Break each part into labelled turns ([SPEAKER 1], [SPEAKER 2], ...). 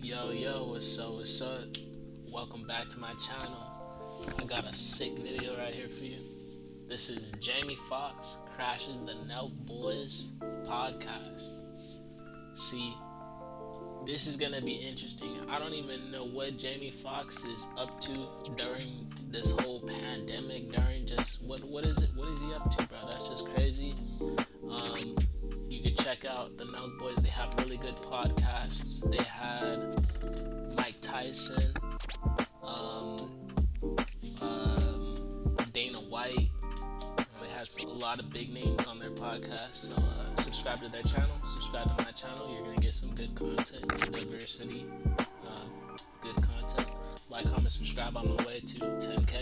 [SPEAKER 1] Yo, what's up? Welcome back to my channel. I got a sick video right here for you. This is Jamie Foxx crashes the Nelk Boys podcast. See, this is gonna be interesting. I don't even know what Jamie Foxx is up to during this whole pandemic, during just what is it? What is he up to, bro? That's just crazy. You could check out the Nelk Boys. They have really good podcasts. They had Mike Tyson, Dana White. They had a lot of big names on their podcast. So subscribe to their channel. Subscribe to my channel. You're gonna get some good content, diversity, good content. Like, comment, subscribe. On my way to 10K.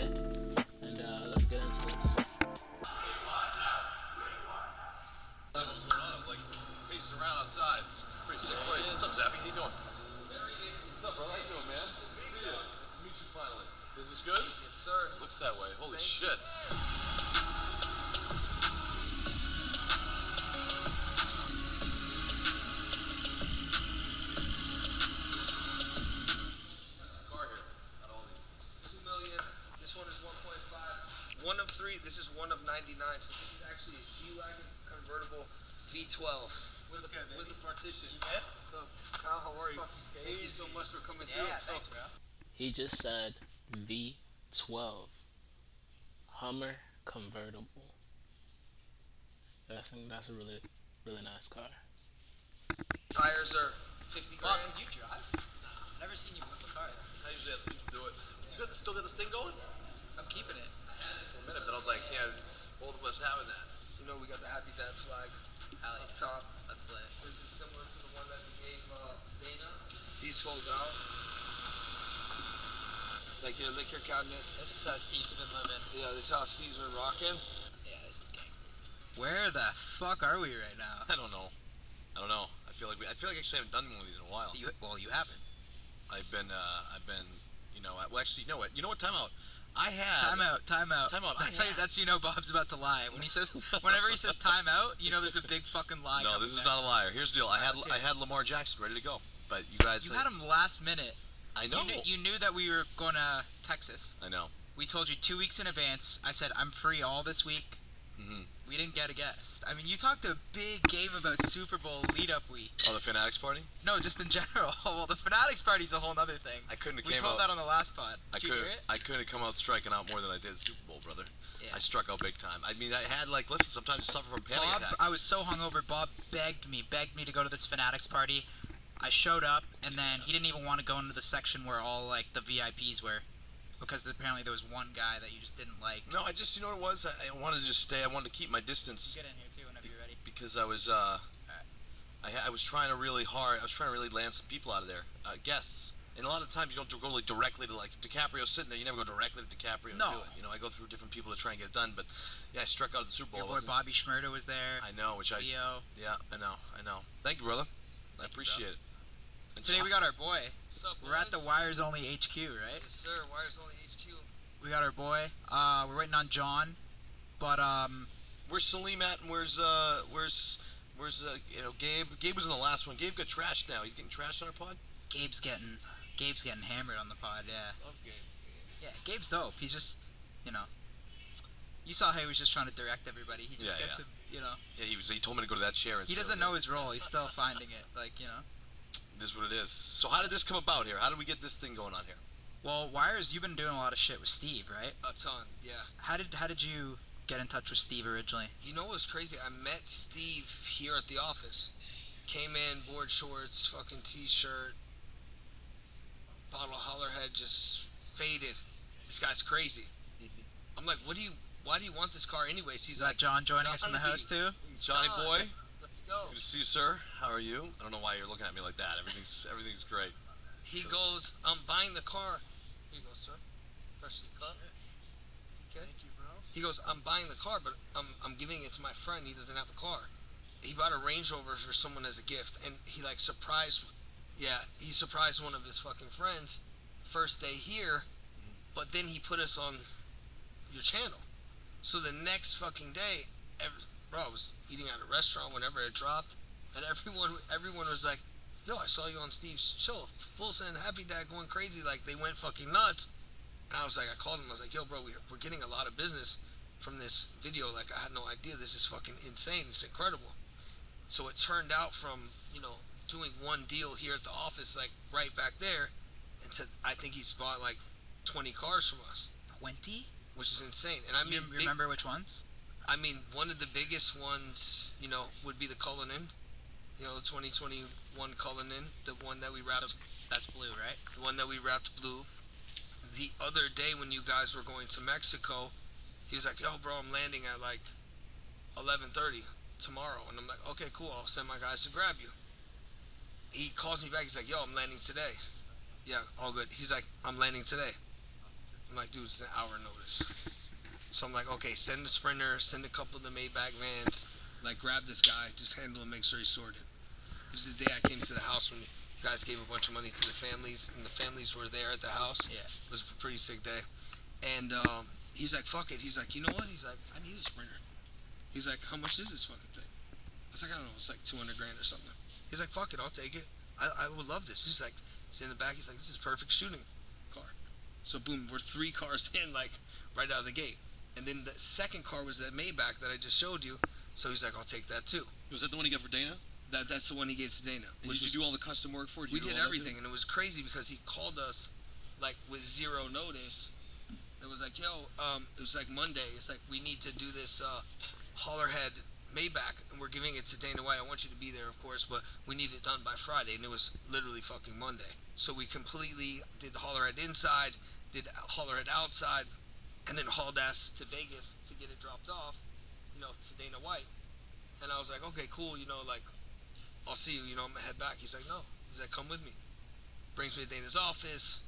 [SPEAKER 1] And let's get into this.
[SPEAKER 2] Around outside. It's a pretty sick place. What's up, Zappy? How you doing? What's up, bro? How you doing, man? Good to see you. Nice to meet you finally. Is this good? Yes, sir. Looks that way. Holy shit. Car here. Out of all these.
[SPEAKER 3] 2 million. This one is 1.5. One of three. This is one of 99. So this is actually a G-Wagon convertible V12. With the partition. You bet? So, Kyle, how are you? Thank you so much for coming through.
[SPEAKER 4] Yeah, thanks, bro.
[SPEAKER 1] He just said V12 Hummer convertible. That's a really nice car.
[SPEAKER 3] Tires are 50
[SPEAKER 4] Bob,
[SPEAKER 3] grand.
[SPEAKER 4] can you drive? Nah, never seen you flip a car.
[SPEAKER 2] I usually have people do it. You still got this thing going?
[SPEAKER 4] I'm keeping it.
[SPEAKER 2] I had it for a minute, but I was like, yeah, both of us having that.
[SPEAKER 3] You know, we got the Happy Dad flag
[SPEAKER 4] Hell
[SPEAKER 3] up
[SPEAKER 4] yeah.
[SPEAKER 3] top.
[SPEAKER 4] That's lit.
[SPEAKER 3] This is similar to the one that we gave Dana. These fold out. Like your liquor cabinet.
[SPEAKER 4] This is how Steve's been living.
[SPEAKER 3] Yeah, this is how Steve's been rocking.
[SPEAKER 4] Yeah, this is gangster. Where the fuck are we right now?
[SPEAKER 2] I don't know. I feel like actually I haven't done one of these in a while.
[SPEAKER 4] You haven't.
[SPEAKER 2] I've been, well, actually, you know what? Time out. I had.
[SPEAKER 4] Time out. That's Bob's about to lie. Whenever he says time out, there's a big fucking lie.
[SPEAKER 2] No, this is not a liar. Here's the deal. I had Lamar Jackson ready to go, but you guys.
[SPEAKER 4] You had him last minute.
[SPEAKER 2] I know.
[SPEAKER 4] You knew that we were going to Texas.
[SPEAKER 2] I know.
[SPEAKER 4] We told you 2 weeks in advance. I said I'm free all this week.
[SPEAKER 2] Mm-hmm.
[SPEAKER 4] We didn't get a guest. I mean, you talked a big game about Super Bowl lead-up week.
[SPEAKER 2] Oh, the Fanatics party?
[SPEAKER 4] No, just in general. Well, the Fanatics party's a whole other thing.
[SPEAKER 2] I couldn't have
[SPEAKER 4] We
[SPEAKER 2] came
[SPEAKER 4] told
[SPEAKER 2] out.
[SPEAKER 4] that on the last pod. Did you hear it?
[SPEAKER 2] I couldn't have come out striking out more than I did at the Super Bowl, brother.
[SPEAKER 4] Yeah.
[SPEAKER 2] I struck out big time. I mean, I had listen. Sometimes you suffer from panic
[SPEAKER 4] Bob,
[SPEAKER 2] attacks.
[SPEAKER 4] I was so hungover. Bob begged me to go to this Fanatics party. I showed up, and then he didn't even want to go into the section where all the VIPs were, because apparently there was one guy that you just didn't like.
[SPEAKER 2] No, I just, you know what it was? I wanted to just stay. I wanted to keep my distance.
[SPEAKER 4] Get in here too whenever you're ready.
[SPEAKER 2] Because I was, I was trying to really hard. I was trying to really land some people out of there, guests. And a lot of times you don't go directly to DiCaprio sitting there. You never go directly to DiCaprio and
[SPEAKER 4] No.
[SPEAKER 2] do it. I go through different people to try and get it done. But yeah, I struck out at the Super Bowl.
[SPEAKER 4] Your boy Bobby Schmurda was there.
[SPEAKER 2] I know,
[SPEAKER 4] Leo.
[SPEAKER 2] Yeah, I know. Thank you, brother. I appreciate it. And
[SPEAKER 4] Today we got our boy.
[SPEAKER 3] What's up,
[SPEAKER 4] We're at the Wires Only HQ, right?
[SPEAKER 3] Yes, sir. Wires Only HQ.
[SPEAKER 4] We got our boy. We're waiting on John, but
[SPEAKER 2] Where's Salim at? And where's Gabe? Gabe was in the last one. Gabe got trashed now. He's getting trashed on our pod.
[SPEAKER 4] Gabe's getting hammered on the pod. Yeah.
[SPEAKER 3] Love Gabe.
[SPEAKER 4] Yeah, Gabe's dope. He's just, you saw how he was just trying to direct everybody. He just
[SPEAKER 2] Yeah,
[SPEAKER 4] gets
[SPEAKER 2] yeah.
[SPEAKER 4] it,
[SPEAKER 2] Yeah, he told me to go to that chair. And
[SPEAKER 4] He doesn't know his role. He's still finding it.
[SPEAKER 2] It is what it is. So how did this come about here? How did we get this thing going on here?
[SPEAKER 4] Well, Wires, you've been doing a lot of shit with Steve, right?
[SPEAKER 3] A ton, yeah.
[SPEAKER 4] How did you get in touch with Steve originally?
[SPEAKER 3] You know what's crazy? I met Steve here at the office. Came in, board shorts, fucking t-shirt, bottle of Hollerhead, just faded. This guy's crazy. I'm like, why do you want this car anyways? He's
[SPEAKER 4] Is that
[SPEAKER 3] like,
[SPEAKER 4] John joining us in the
[SPEAKER 3] Johnny.
[SPEAKER 4] house too?
[SPEAKER 2] Johnny
[SPEAKER 3] "Oh,
[SPEAKER 2] boy,
[SPEAKER 3] let's go.
[SPEAKER 2] good to see you, sir. How are you? I don't know why you're looking at me like that. Everything's great.
[SPEAKER 3] He goes, I'm buying the car. Here you go, sir. Freshly cut. Okay. Thank you, bro. He goes, I'm buying the car, but I'm giving it to my friend. He doesn't have a car. He bought a Range Rover for someone as a gift, and he surprised one of his fucking friends first day here, but then he put us on your channel. So the next fucking day, I was eating at a restaurant whenever it dropped, and everyone was like, yo, I saw you on Steve's show, Full Send, Happy Dad going crazy, like they went fucking nuts. And I was like, I called him, I was like, yo, bro, we're getting a lot of business from this video. Like, I had no idea. This is fucking insane. It's incredible. So it turned out from, doing one deal here at the office, like right back there, and I think he's bought like 20 cars from us.
[SPEAKER 4] 20?
[SPEAKER 3] Which is insane. And I mean,
[SPEAKER 4] you remember which ones?
[SPEAKER 3] I mean, one of the biggest ones, would be the Cullinan. The 2021 Cullinan, the one that we wrapped.
[SPEAKER 4] That's blue, right?
[SPEAKER 3] The one that we wrapped blue. The other day when you guys were going to Mexico, he was like, yo, bro, I'm landing at like 11:30 tomorrow. And I'm like, okay, cool. I'll send my guys to grab you. He calls me back. He's like, yo, I'm landing today. Yeah, all good. He's like, I'm landing today. I'm like, dude, it's an hour notice. So I'm like, okay, send the Sprinter, send a couple of the Maybach vans, like grab this guy, just handle him, make sure he's sorted. It was the day I came to the house when you guys gave a bunch of money to the families, and the families were there at the house.
[SPEAKER 4] Yeah.
[SPEAKER 3] It was a pretty sick day. And he's like, fuck it. He's like, you know what? He's like, I need a Sprinter. He's like, how much is this fucking thing? I was like, I don't know, it's like 200 grand or something. He's like, fuck it, I'll take it. I would love this. He's like, he's in the back, he's like, this is perfect shooting car. So boom, we're 3 cars in, like, right out of the gate. And then the second car was that Maybach that I just showed you. So he's like, I'll take that too.
[SPEAKER 2] Was that the one he got for Dana?
[SPEAKER 3] That's the one he gave to Dana.
[SPEAKER 2] And did you do all the custom work for it?
[SPEAKER 3] We did everything, and it was crazy because he called us, like, with 0 notice. It was like, yo, it was like Monday. It's like, we need to do this Hollerhead Maybach, and we're giving it to Dana White. I want you to be there, of course, but we need it done by Friday, and it was literally fucking Monday. So we completely did the Hollerhead inside, did Hollerhead outside, and then hauled ass to Vegas to get it dropped off, to Dana White. And I was like, okay, cool, like, I'll see you, I'm gonna head back. He's like, no. He's like, come with me. Brings me to Dana's office,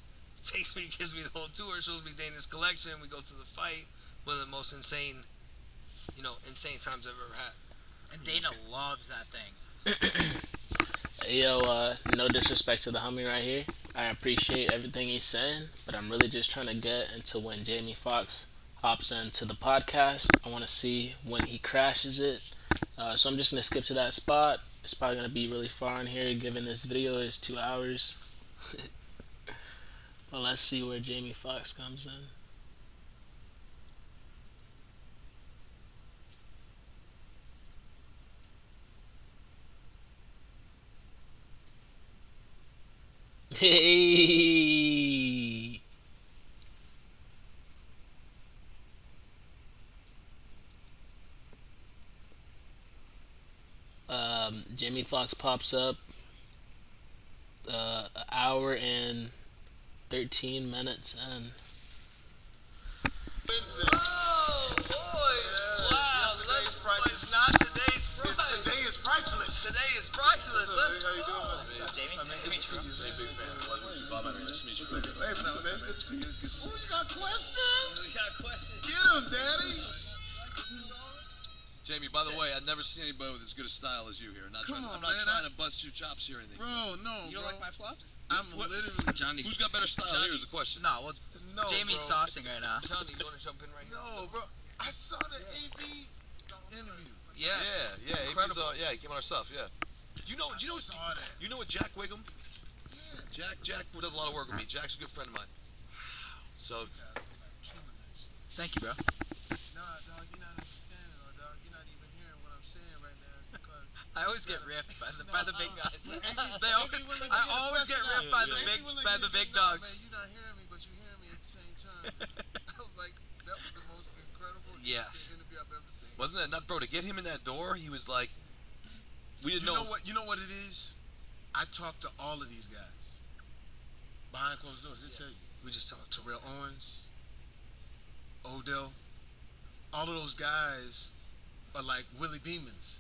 [SPEAKER 3] takes me, gives me the whole tour, shows me Dana's collection. We go to the fight. One of the most insane times I've ever had.
[SPEAKER 4] And Dana loves that thing.
[SPEAKER 1] Yo, no disrespect to the homie right here. I appreciate everything he's saying, but I'm really just trying to get into when Jamie Foxx hops into the podcast. I want to see when he crashes it. So I'm just going to skip to that spot. It's probably going to be really far in here, given this video is 2 hours. But let's see where Jamie Foxx comes in. Hey! Jamie Foxx pops up. An hour and 13 minutes in.
[SPEAKER 3] Oh, boy! Wow, today's priceless. Not today's price.
[SPEAKER 2] Today is priceless.
[SPEAKER 3] Today is priceless.
[SPEAKER 2] How you doing?
[SPEAKER 4] Jamie, nice to meet you, bro.
[SPEAKER 2] Hey, big fan. Pleasure to meet you, Bob. Nice to meet you. Hey, man, good to see you. Oh, you got questions?
[SPEAKER 3] We got questions.
[SPEAKER 2] Get them, Daddy. Jamie, by the way, I've never seen anybody with as good a style as you here. I'm not trying to bust your chops here or anything.
[SPEAKER 5] Bro, no,
[SPEAKER 2] You don't like my flops?
[SPEAKER 5] I'm literally
[SPEAKER 3] Johnny.
[SPEAKER 2] Who's got better style? Here's the question.
[SPEAKER 4] No, well,
[SPEAKER 5] no,
[SPEAKER 4] Jamie's
[SPEAKER 5] bro.
[SPEAKER 4] saucing right now.
[SPEAKER 3] Johnny, you want to jump in right now?
[SPEAKER 5] No, bro. I saw the AB interview.
[SPEAKER 3] Yes.
[SPEAKER 2] Yeah,
[SPEAKER 3] Incredible.
[SPEAKER 2] he came on our stuff. Yeah. You know
[SPEAKER 5] I saw that.
[SPEAKER 2] You know what Jack Wiggum?
[SPEAKER 5] Yeah.
[SPEAKER 2] Jack does a lot of work with me. Jack's a good friend of mine. So
[SPEAKER 4] Thank you, bro.
[SPEAKER 5] Nah, dog, you're not understanding, dog. You're not even hearing what I'm saying right now. Because
[SPEAKER 4] I always get ripped by the big guys.
[SPEAKER 5] I
[SPEAKER 4] I always get ripped by the big dogs.
[SPEAKER 5] Man, you're not hearing me, but you're hearing me at the same time. I was like, that was the most incredible
[SPEAKER 3] Yes.
[SPEAKER 5] interview I've ever seen.
[SPEAKER 2] wasn't that nuts, bro? To get him in that door, he was like, we didn't know.
[SPEAKER 5] You know what it is? I talked to all of these guys behind closed doors. They tell you. We just talked to Terrell Owens, Odell. All of those guys are like Willie Beemans.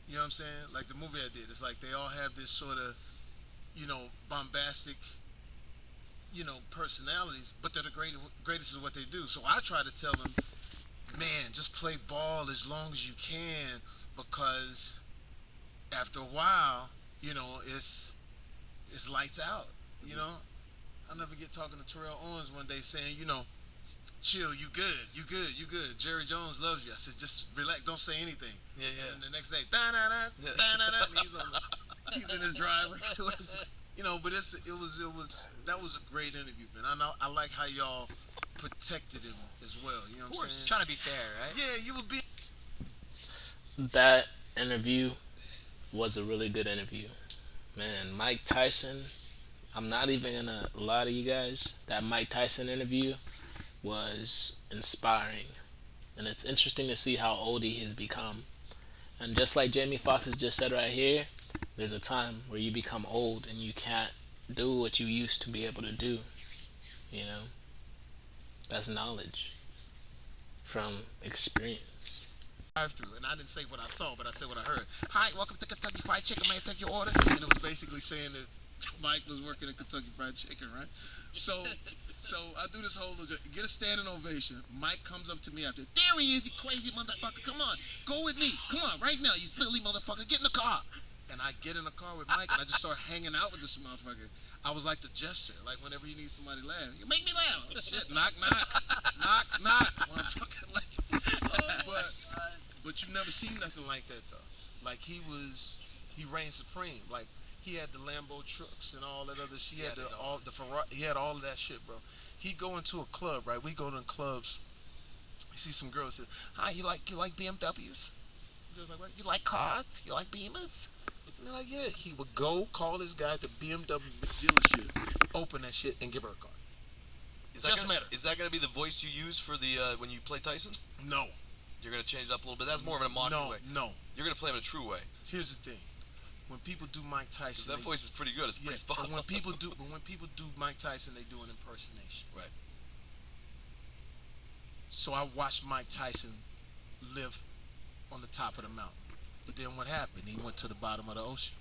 [SPEAKER 5] You know what I'm saying? Like the movie I did. It's like they all have this sort of, bombastic, personalities, but they're the greatest at what they do. So I try to tell them, man, just play ball as long as you can, because after a while, it's lights out. I'll never get talking to Terrell Owens one day saying, chill, you good. Jerry Jones loves you. I said, just relax, don't say anything.
[SPEAKER 2] Yeah.
[SPEAKER 5] And the next day, da-da-da, da-da-da, and he's on the He's in his driveway to us. But it was that was a great interview, man. I like how y'all protected him as well. You know what I'm saying?
[SPEAKER 4] Trying to be fair, right?
[SPEAKER 5] Yeah, you would be.
[SPEAKER 1] That interview was a really good interview. Man, Mike Tyson, I'm not even gonna lie to you guys. That Mike Tyson interview was inspiring. And it's interesting to see how old he has become. And just like Jamie Foxx has just said right here, there's a time where you become old and you can't do what you used to be able to do. You know? That's knowledge from experience.
[SPEAKER 5] Drive-through, and I didn't say what I saw, but I said what I heard. Hi, welcome to Kentucky Fried Chicken. May I take your order? And it was basically saying that Mike was working at Kentucky Fried Chicken, right? So I do this whole get a standing ovation. Mike comes up to me after. There he is, you crazy motherfucker. Come on, go with me. Come on, right now, you silly motherfucker. Get in the car. And I get in the car with Mike, and I just start hanging out with this motherfucker. I was like the gesture, like whenever he needs somebody to laugh. You make me laugh. Oh, shit, knock, knock, knock, knock, motherfucker. But you never seen nothing like that though. Like he reigned supreme. Like he had the Lambo trucks and all that other shit. He had the Ferrari. He had all of that shit, bro. He go into a club, right? We go to clubs. You see some girls say, "Hi, you like BMWs?" Girls like, "What? You like cars? You like Beamers?" And they're like, "Yeah." He would go call this guy at the BMW dealership, open that shit, and give her a car.
[SPEAKER 2] Is that gonna be the voice you use for the when you play Tyson?
[SPEAKER 5] No.
[SPEAKER 2] You're gonna change it up a little bit. That's more of in a mocking way.
[SPEAKER 5] No.
[SPEAKER 2] You're gonna play him in a true way.
[SPEAKER 5] Here's the thing. When people do Mike Tyson,
[SPEAKER 2] That voice is pretty good. It's pretty spot on.
[SPEAKER 5] But when people do Mike Tyson, they do an impersonation.
[SPEAKER 2] Right.
[SPEAKER 5] So I watched Mike Tyson live on the top of the mountain. But then what happened? He went to the bottom of the ocean.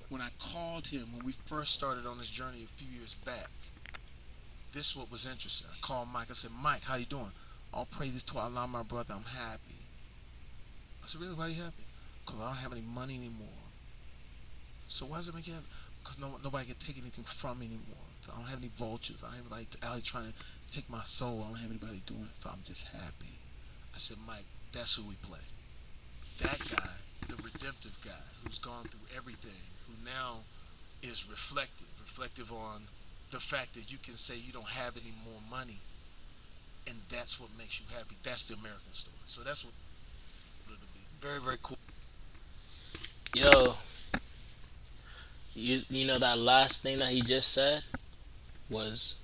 [SPEAKER 5] When I called him, when we first started on this journey a few years back, this is what was interesting. I called Mike. I said, "Mike, how you doing?" "All praises to Allah, my brother. I'm happy." I said, "Really? Why are you happy?" "Because I don't have any money anymore." "So why does it make you happy?" "Because nobody can take anything from me anymore. I don't have any vultures. I don't have anybody out trying to take my soul. I don't have anybody doing it. So I'm just happy." I said, "Mike, that's who we play. That guy, the redemptive guy who's gone through everything, who now is reflective on the fact that you can say you don't have any more money, and that's what makes you happy. That's the American story." So that's what it'll be.
[SPEAKER 2] Very, very cool.
[SPEAKER 1] Yo, you know that last thing that he just said was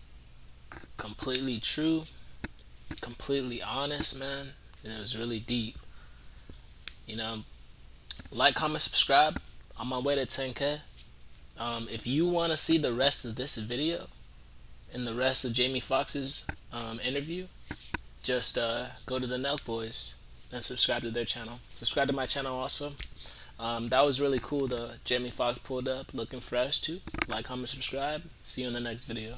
[SPEAKER 1] completely true, completely honest, man, and it was really deep. You know, like, comment, subscribe. On my way to 10K. If you want to see the rest of this video and the rest of Jamie Foxx's interview, just go to the Nelk Boys and subscribe to their channel. Subscribe to my channel also. That was really cool. The Jamie Foxx pulled up looking fresh too. Like, comment, subscribe. See you in the next video.